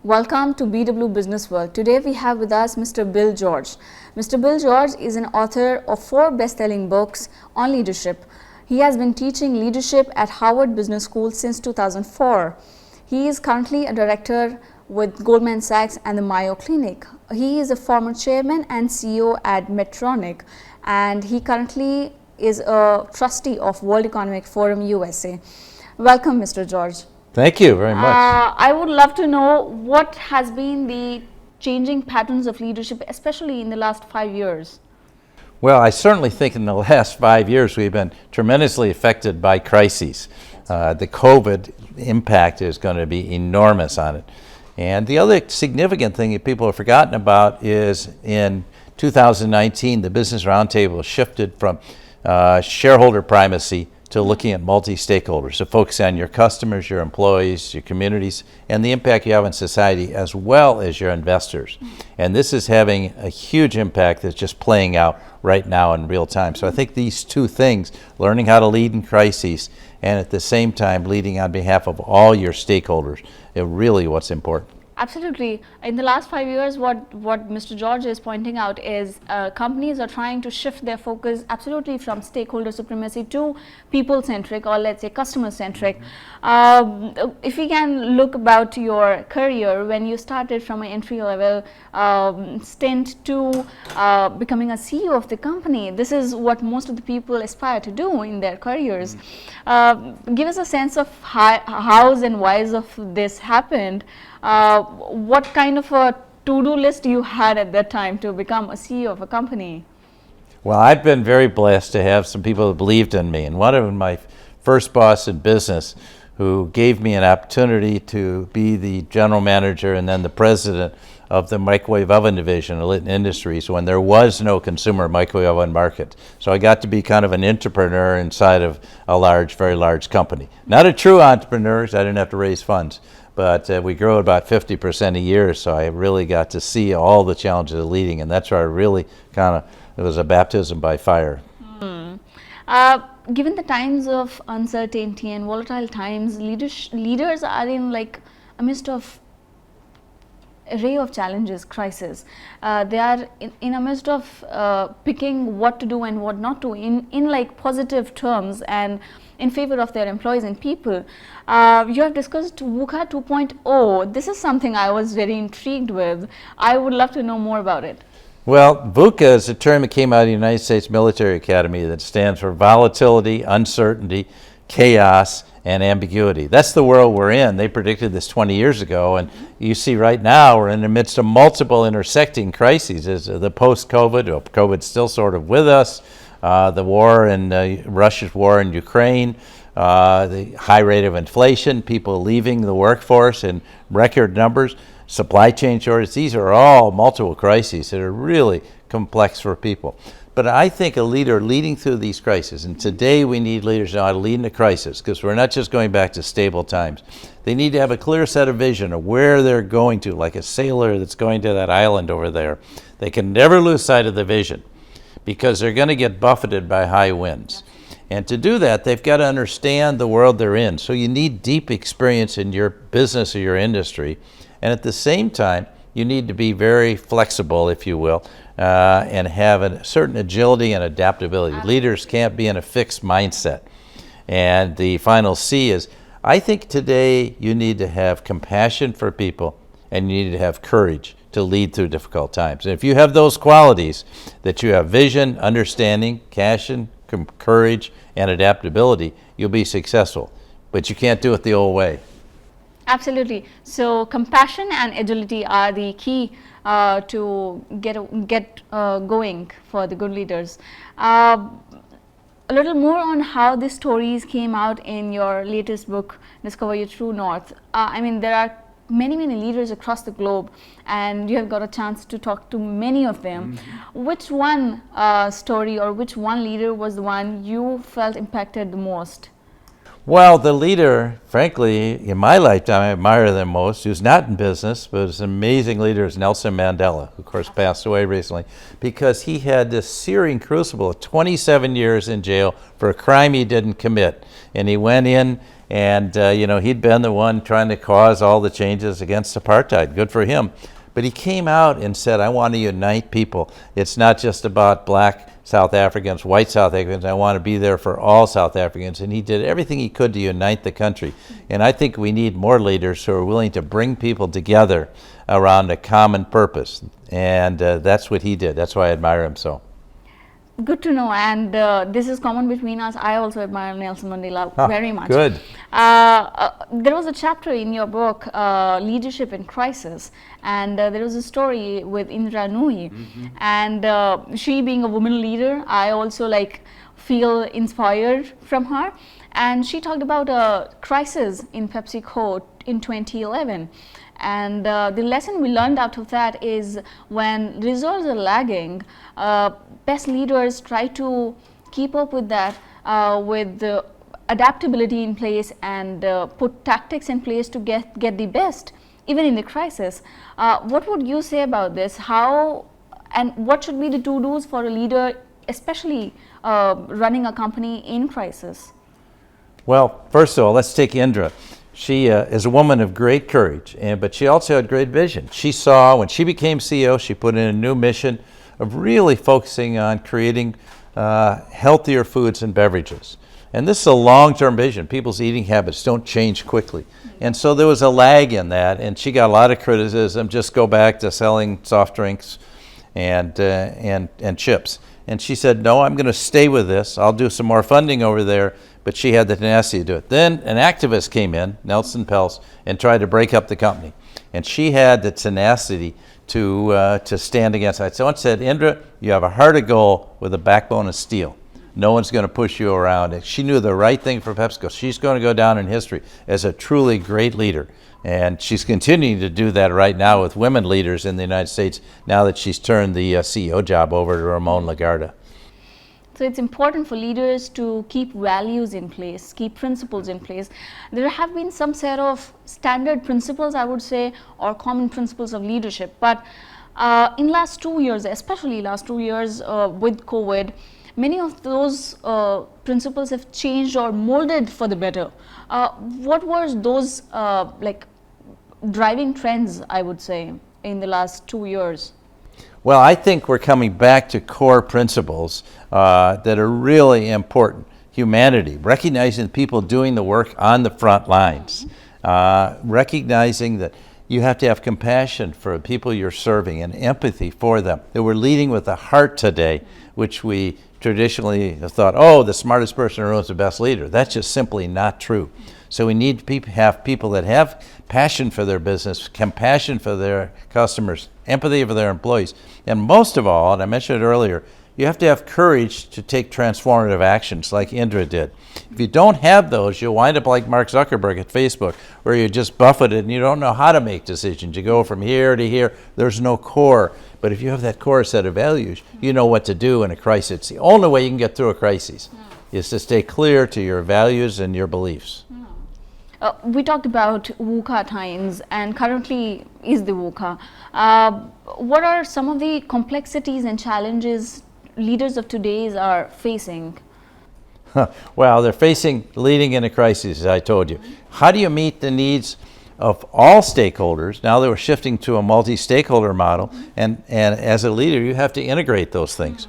Welcome to BW Business World. Today we have with us Mr. Bill George. Mr. Bill George is an author of 4 best-selling books on leadership. He has been teaching leadership at Harvard Business School since 2004. He is currently a director with Goldman Sachs and the Mayo Clinic. He is a former chairman and CEO at Medtronic, and he currently is a trustee of World Economic Forum USA. Welcome, Mr. George. Thank you very much. I would love to know what has been the changing patterns of leadership, especially in the last 5 years. Well, I certainly think in the last 5 years we've been tremendously affected by crises. The COVID impact is going to be enormous on it. And the other significant thing that people have forgotten about is in 2019, the Business Roundtable shifted from shareholder primacy to looking at multi-stakeholders, so focus on your customers, your employees, your communities, and the impact you have on society, as well as your investors. And this is having a huge impact that's just playing out right now in real time. So I think these two things, learning how to lead in crises and at the same time leading on behalf of all your stakeholders, is really what's important. Absolutely. In the last 5 years, what Mr. George is pointing out is companies are trying to shift their focus absolutely from stakeholder supremacy to people-centric, or let's say customer-centric. If we can look about your career, when you started from an entry-level stint to becoming a CEO of the company, this is what most of the people aspire to do in their careers. Give us a sense of hows and whys of this happened. What kind of a to-do list you had at that time to become a CEO of a company? Well, I've been very blessed to have some people that believed in me. And one of my first boss in business who gave me an opportunity to be the general manager and then the president of the microwave oven division of Litton Industries when there was no consumer microwave oven market. So I got to be kind of an entrepreneur inside of a large, very large company. Not a true entrepreneur, because I didn't have to raise funds. But we grow about 50% a year, so I really got to see all the challenges of leading, and that's where I really it was a baptism by fire. Given the times of uncertainty and volatile times, leaders are in like a midst of array of challenges, crisis. They are in a midst of picking what to do and what not to in like positive terms and in favor of their employees and people. You have discussed VUCA 2.0. This is something I was very intrigued with. I would love to know more about it. Well, VUCA is a term that came out of the United States Military Academy that stands for volatility, uncertainty, chaos, and ambiguity. That's the world we're in. They predicted this 20 years ago, and you see right now we're in the midst of multiple intersecting crises. As the post-COVID, COVID's still sort of with us, the war in Russia's war in Ukraine, the high rate of inflation, people leaving the workforce in record numbers, supply chain shortage. These are all multiple crises that are really complex for people. But I think a leader leading through these crises, and today we need leaders to know how to lead in a crisis, because we're not just going back to stable times. They need to have a clear set of vision of where they're going to, like a sailor that's going to that island over there. They can never lose sight of the vision, because they're going to get buffeted by high winds. And to do that, they've got to understand the world they're in. So you need deep experience in your business or your industry. And at the same time, you need to be very flexible, if you will, and have a certain agility and adaptability. Leaders can't be in a fixed mindset. And the final C is, I think today you need to have compassion for people and you need to have courage to lead through difficult times. And if you have those qualities, that you have vision, understanding, passion, courage, and adaptability, you'll be successful. But you can't do it the old way. Absolutely. So compassion and agility are the key to get going for the good leaders. A little more on how the stories came out in your latest book, Discover Your True North. I mean, there are many leaders across the globe, and you have got a chance to talk to many of them. Mm-hmm. Which one story or which one leader was the one you felt impacted the most? Well, the leader, frankly, in my lifetime, I admire them most, who's not in business, but is an amazing leader, is Nelson Mandela, who of course passed away recently, because he had this searing crucible of 27 years in jail for a crime he didn't commit. And he went in And, he'd been the one trying to cause all the changes against apartheid. Good for him. But he came out and said, I want to unite people. It's not just about black South Africans, white South Africans. I want to be there for all South Africans. And he did everything he could to unite the country. And I think we need more leaders who are willing to bring people together around a common purpose. And that's what he did. That's why I admire him so. Good to know, and this is common between us. I also admire Nelson Mandela very much. Good. There was a chapter in your book, Leadership in Crisis, and there was a story with Indra Nooyi, and she being a woman leader, I also feel inspired from her, and she talked about a crisis in PepsiCo in 2011. And the lesson we learned out of that is when results are lagging, best leaders try to keep up with that with the adaptability in place and put tactics in place to get the best, even in the crisis. What would you say about this? How and what should be the to-dos for a leader, especially running a company in crisis? Well, first of all, let's take Indra. She is a woman of great courage, but she also had great vision. She saw, when she became CEO, she put in a new mission of really focusing on creating healthier foods and beverages. And this is a long-term vision. People's eating habits don't change quickly. And so there was a lag in that, and she got a lot of criticism, just go back to selling soft drinks and chips. And she said, no, I'm going to stay with this. I'll do some more funding over there. But she had the tenacity to do it. Then an activist came in, Nelson Peltz, and tried to break up the company. And she had the tenacity to stand against it. Someone said, Indra, you have a heart of gold with a backbone of steel. No one's going to push you around. And she knew the right thing for PepsiCo. She's going to go down in history as a truly great leader. And she's continuing to do that right now with women leaders in the United States now that she's turned the CEO job over to Ramon Lagarde. So it's important for leaders to keep values in place, keep principles in place. There have been some set of standard principles, I would say, or common principles of leadership. But in last 2 years, especially last 2 years with COVID, many of those principles have changed or molded for the better. What were those driving trends, I would say, in the last 2 years? Well, I think we're coming back to core principles that are really important. Humanity, recognizing people doing the work on the front lines, recognizing that you have to have compassion for the people you're serving and empathy for them. That we're leading with the heart today, which we traditionally have thought, oh, the smartest person in the room is the best leader. That's just simply not true. So we need to have people that have passion for their business, compassion for their customers, empathy for their employees. And most of all, and I mentioned it earlier, you have to have courage to take transformative actions like Indra did. If you don't have those, you'll wind up like Mark Zuckerberg at Facebook, where you're just buffeted and you don't know how to make decisions. You go from here to here, there's no core. But if you have that core set of values, you know what to do in a crisis. It's the only way you can get through a crisis, is to stay clear to your values and your beliefs. We talked about VUCA times, and currently is the VUCA. What are some of the complexities and challenges leaders of today are facing? Well, they're facing leading in a crisis, as I told you. How do you meet the needs of all stakeholders? Now that we're shifting to a multi-stakeholder model, and as a leader, you have to integrate those things.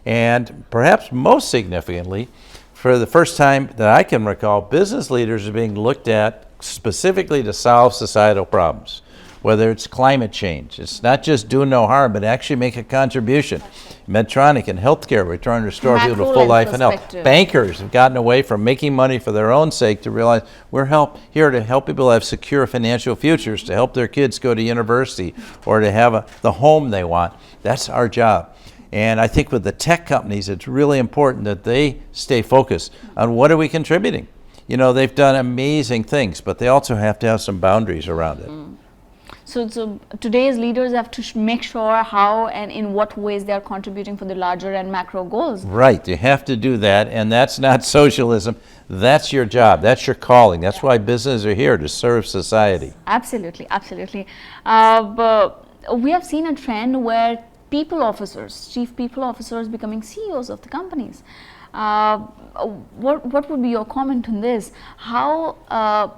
And perhaps most significantly, for the first time that I can recall, business leaders are being looked at specifically to solve societal problems, whether it's climate change. It's not just do no harm, but actually make a contribution. Medtronic in healthcare, we're trying to restore people to full life and health. Bankers have gotten away from making money for their own sake to realize we're here to help people have secure financial futures, to help their kids go to university or to have the home they want. That's our job. And I think with the tech companies, it's really important that they stay focused on what are we contributing. You know, they've done amazing things, but they also have to have some boundaries around it. So today's leaders have to make sure how and in what ways they are contributing for the larger and macro goals. Right, you have to do that, and that's not socialism. That's your job. That's your calling. That's why businesses are here, to serve society. Absolutely, absolutely. But we have seen a trend where people officers, chief people officers becoming CEOs of the companies. What would be your comment on this? How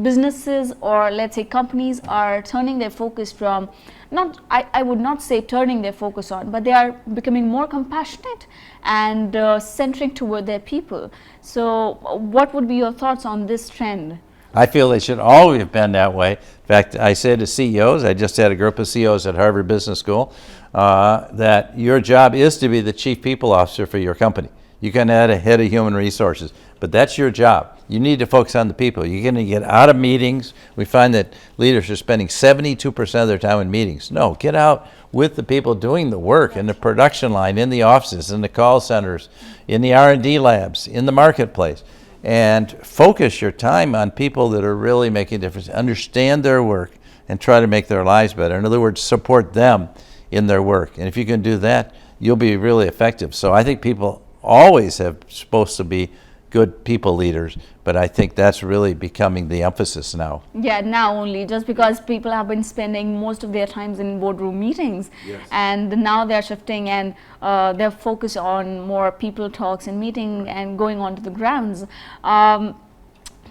businesses, or let's say companies, are turning their focus from, not, I would not say turning their focus on, but they are becoming more compassionate and centering toward their people. So what would be your thoughts on this trend? I feel they should always have been that way. In fact, I say to CEOs, I just had a group of CEOs at Harvard Business School, that your job is to be the chief people officer for your company. You can add a head of human resources, but that's your job. You need to focus on the people. You're going to get out of meetings. We find that leaders are spending 72% of their time in meetings. No, get out with the people doing the work in the production line, in the offices, in the call centers, in the R&D labs, in the marketplace, and focus your time on people that are really making a difference. Understand their work and try to make their lives better. In other words, support them in their work. And if you can do that, you'll be really effective. So I think people always have supposed to be good people leaders, but I think that's really becoming the emphasis now. Yeah, now only, just because people have been spending most of their times in boardroom meetings. Yes. And now they're shifting, and they're focused on more people talks and meeting and going onto the grounds.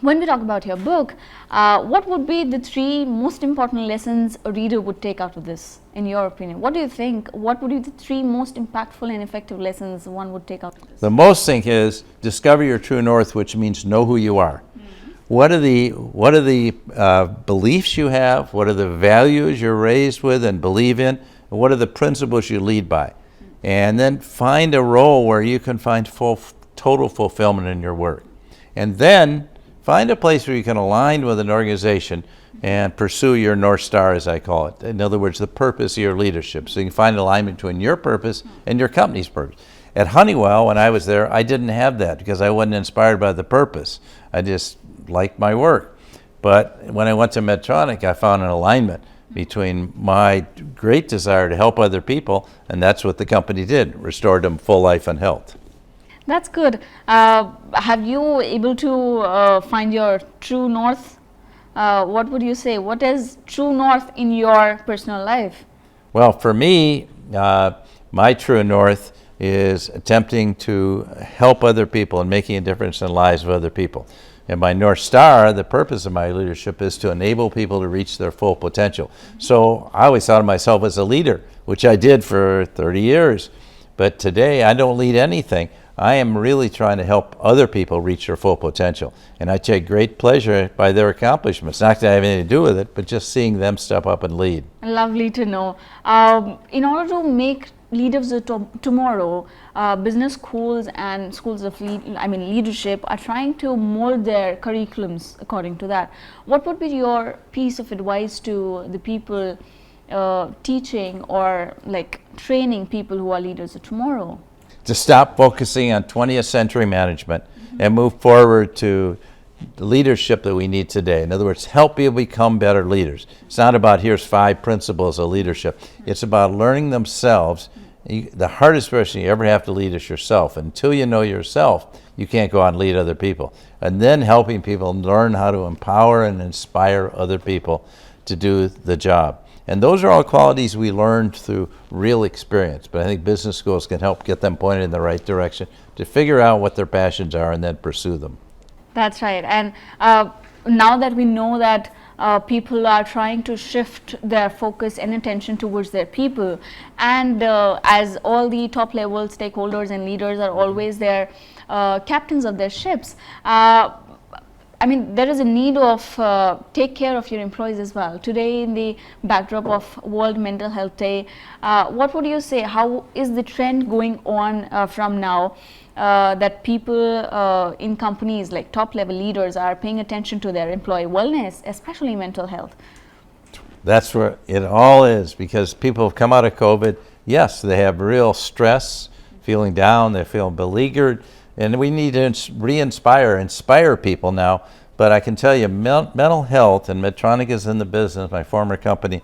When we talk about your book, what would be the 3 most important lessons a reader would take out of this, in your opinion? What do you think? What would be the 3 most impactful and effective lessons one would take out of this? The most thing is discover your true north, which means know who you are. What are the beliefs you have? What are the values you're raised with and believe in? And what are the principles you lead by? And then find a role where you can find total fulfillment in your work. And then find a place where you can align with an organization and pursue your North Star, as I call it. In other words, the purpose of your leadership. So you can find alignment between your purpose and your company's purpose. At Honeywell, when I was there, I didn't have that because I wasn't inspired by the purpose. I just liked my work. But when I went to Medtronic, I found an alignment between my great desire to help other people, and that's what the company did, restored them full life and health. That's good. Have you able to find your true north? What would you say? What is true north in your personal life? Well, for me, my true north is attempting to help other people and making a difference in the lives of other people. And my North Star, the purpose of my leadership, is to enable people to reach their full potential. So I always thought of myself as a leader, which I did for 30 years. But today, I don't lead anything. I am really trying to help other people reach their full potential. And I take great pleasure by their accomplishments. Not that I have anything to do with it, but just seeing them step up and lead. Lovely to know. In order to make leaders of tomorrow, business schools and schools of leadership are trying to mold their curriculums according to that. What would be your piece of advice to the people teaching or like training people who are leaders of tomorrow? To stop focusing on 20th century management and move forward to the leadership that we need today. In other words, help people become better leaders. It's not about here's 5 principles of leadership. It's about learning themselves. The hardest person you ever have to lead is yourself. Until you know yourself, you can't go out and lead other people. And then helping people learn how to empower and inspire other people to do the job. And those are all qualities we learned through real experience. But I think business schools can help get them pointed in the right direction to figure out what their passions are and then pursue them. That's right. And now that we know that people are trying to shift their focus and attention towards their people, and as all the top level stakeholders and leaders are always their captains of their ships, there is a need of take care of your employees as well. Today, in the backdrop of World Mental Health Day, what would you say? How is the trend going on from now that people in companies, like top level leaders, are paying attention to their employee wellness, especially mental health? That's where it all is, because people have come out of COVID. Yes, they have real stress, feeling down, they feel beleaguered. And we need to inspire people now. But I can tell you, mental health, and Medtronic is in the business, my former company,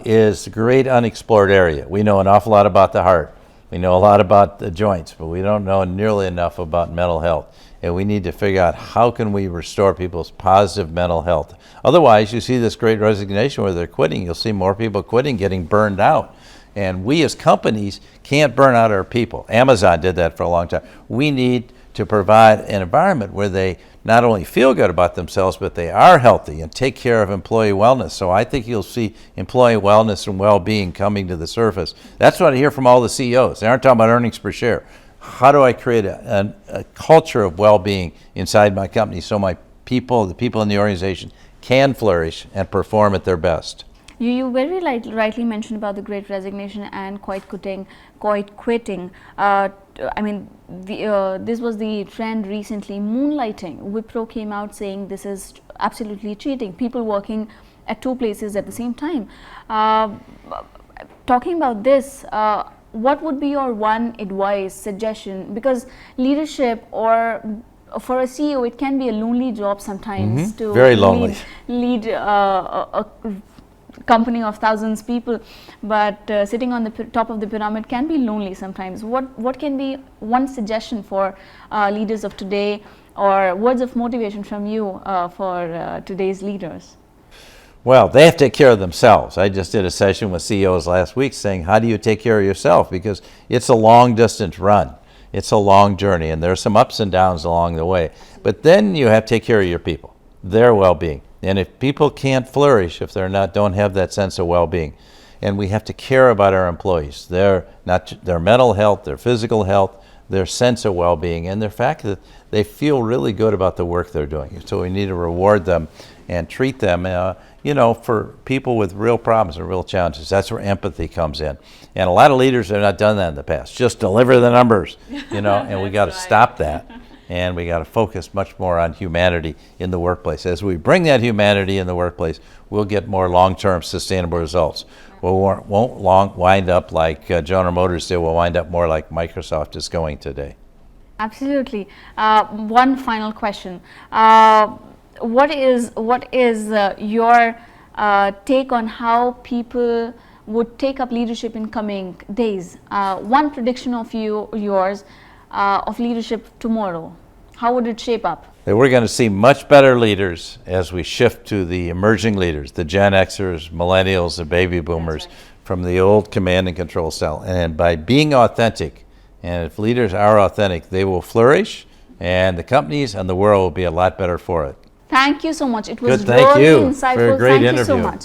is a great unexplored area. We know an awful lot about the heart. We know a lot about the joints, but we don't know nearly enough about mental health. And we need to figure out how can we restore people's positive mental health. Otherwise, you see this great resignation where they're quitting. You'll see more people quitting, getting burned out. And we as companies can't burn out our people. Amazon did that for a long time. We need to provide an environment where they not only feel good about themselves, but they are healthy and take care of employee wellness. So I think you'll see employee wellness and well-being coming to the surface. That's what I hear from all the CEOs. They aren't talking about earnings per share. How do I create a culture of well-being inside my company so my people, the people in the organization, can flourish and perform at their best? You very rightly mentioned about the Great Resignation and quiet quitting. This was the trend recently. Moonlighting. Wipro came out saying this is absolutely cheating. People working at two places at the same time. Talking about this, what would be your one advice, suggestion? Because leadership, or for a CEO, it can be a lonely job sometimes to Very lonely. lead a company of thousands of people, but sitting on the top of the pyramid can be lonely sometimes. What can be one suggestion for leaders of today, or words of motivation from you for today's leaders? Well, they have to take care of themselves. I just did a session with CEOs last week saying, how do you take care of yourself? Because it's a long distance run. It's a long journey, and there are some ups and downs along the way. But then you have to take care of your people, their well-being. And if people can't flourish, if don't have that sense of well-being, and we have to care about our employees, their mental health, their physical health, their sense of well-being, and the fact that they feel really good about the work they're doing. So we need to reward them and treat them, for people with real problems and real challenges. That's where empathy comes in. And a lot of leaders have not done that in the past. Just deliver the numbers, and we got to stop that. And we got to focus much more on humanity in the workplace. As we bring that humanity in the workplace, we'll get more long-term sustainable results. We won't wind up like General Motors did. We'll wind up more like Microsoft is going today. Absolutely. One final question. What is your take on how people would take up leadership in coming days? One prediction of yours of leadership tomorrow. How would it shape up? That we're going to see much better leaders as we shift to the emerging leaders, the Gen Xers, millennials, the baby boomers, from the old command and control style. And by being authentic, and if leaders are authentic, they will flourish, and the companies and the world will be a lot better for it. Thank you so much. It was Good, thank really you insightful. for a great Thank interview. you so much.